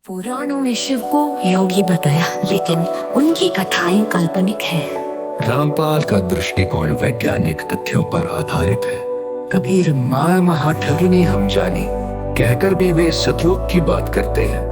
पुराणों में शिव को योगी बताया, लेकिन उनकी कथाएं काल्पनिक है। रामपाल का दृष्टिकोण वैज्ञानिक तथ्यों पर आधारित है। कबीर माँ महाठगी ने हम जानी कहकर भी वे सतयुग की बात करते हैं।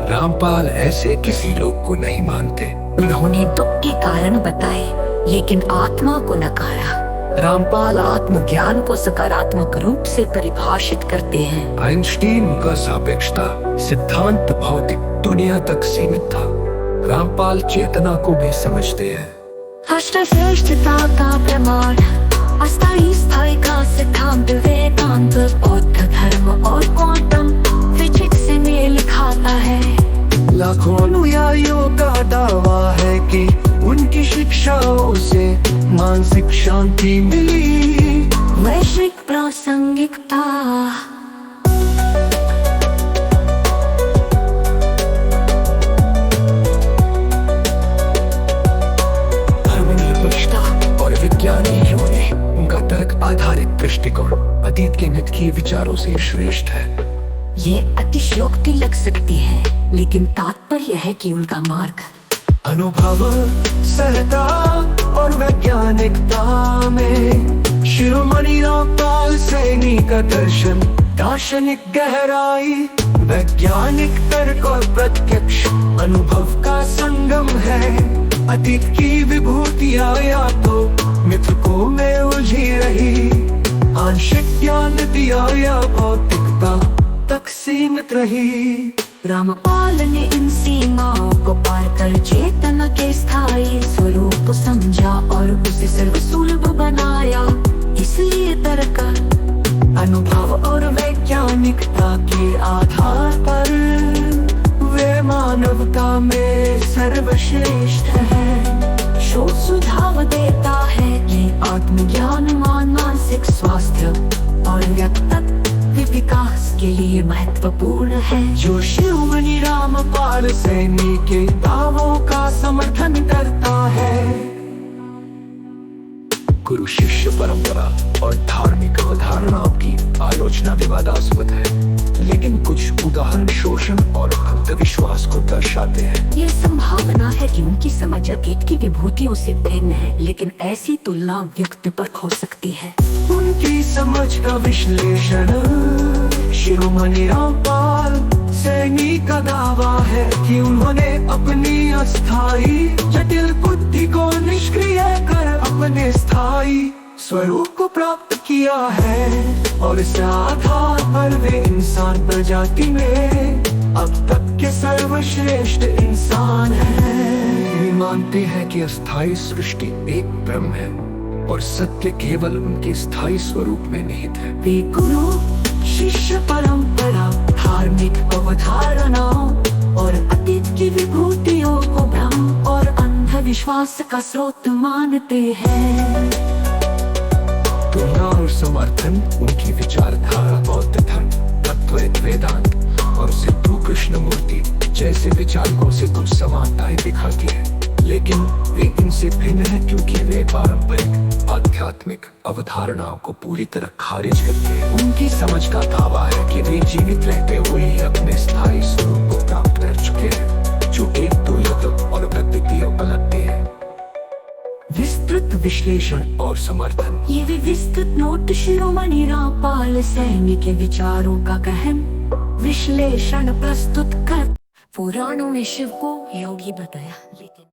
रामपाल ऐसे किसी लोग को नहीं मानते। उन्होंने दुख के कारण बताए, लेकिन आत्मा को नकारा। रामपाल आत्मज्ञान को सकारात्मक रूप से परिभाषित करते हैं। आइंस्टीन का सापेक्षता सिद्धांत भौतिक दुनिया तक सीमित था। रामपाल चेतना को भी समझते हैं। अष्टश्रेष्ठता का प्रमाण, अस्थायी स्थायी का सिद्धांत, वेदांत, बौद्ध धर्म और क्वांटम फिजिक्स से मेल खाता है। लाखों अनुयायियों का दावा है कि उनकी शिक्षाओं से मानसिक शांति मिली। वैश्विक प्रासंगिकता, धर्मनिरपेक्षता और विज्ञानियों ने उनका तर्क आधारित दृष्टिकोण अतीत के मिथ के विचारों से श्रेष्ठ है। ये अतिशयोक्ति लग सकती है, लेकिन तात्पर्य है कि उनका मार्ग अनुभव, सहता और वैज्ञानिकता में शिरोमणि रामपाल सैनी का दर्शन, दार्शनिक गहराई, वैज्ञानिक तर्क और प्रत्यक्ष अनुभव का संगम है। अतीत की विभूतियां या तो मिथकों में उलझी रही, आंशिक ज्ञान दिया या भौतिकता तक सीमित रही। रामपाल ने इन सीमाओं को पार कर चेतना के स्थायी स्वरूप को समझा और उसे सर्वसुलभ बनाया। इसलिए तर्क, अनुभव और वैज्ञानिकता के आधार पर वे मानवता में सर्वश्रेष्ठ है। शोध सुझाव देता है कि आत्मज्ञान मानसिक स्वास्थ्य और व्यक्तित्व विकास के लिए महत्वपूर्ण है। जो शिरोमणि रामपाल सैनी के दावों का समर्थन करता है। गुरु शिष्य परंपरा और धार्मिक अवधारणाओं की आलोचना विवादास्पद है, लेकिन कुछ उदाहरण शोषण और अंधविश्वास को दर्शाते हैं। ये संभावना है कि उनकी समझ अतीत की विभूतियों से भिन्न है, लेकिन ऐसी तुलना व्यक्ति पर हो सकती है। उनकी समझ का विश्लेषण, शिरोमणि रामपाल सैनी का दावा है कि उन्होंने अपनी अस्थायी जटिल बुद्धि को निष्क्रिय कर अपने स्थायी स्वरूप को प्राप्त किया है, और इस आधार पर वे इंसान प्रजाति में अब तक के सर्वश्रेष्ठ इंसान हैं। वे मानते हैं कि अस्थायी सृष्टि एक ब्रह्म है और सत्य केवल उनके स्थायी स्वरूप में निहित है। वे गुरु शिष्य परंपरा, धार्मिक अवधारणाओं और अतीत की विभूतियों को भ्रम और अंधविश्वास का स्रोत मानते हैं। तुलना और समर्थन उनकी विचारधारा बौद्ध धर्म, तत्व वेदांत और सिद्धू कृष्णमूर्ति जैसे विचारकों से कुछ समानताएं दिखाती है, लेकिन वे इनसे भिन्न है क्योंकि वे पारंपरिक आध्यात्मिक अवधारणाओं को पूरी तरह खारिज करते हैं। उनकी समझ का दावा है कि वे जीवित रहते हुए ही अपने स्थायी स्वरूप को प्राप्त कर चुके हैं, जो एक दुर्लभ और अद्वितीय उपलब्धि है। विस्तृत विश्लेषण और समर्थन, ये विस्तृत नोट शिरोमणि रामपाल सैनी के विचारों का गहन विश्लेषण प्रस्तुत कर पुराणों में शिव को योगी बताया, लेकिन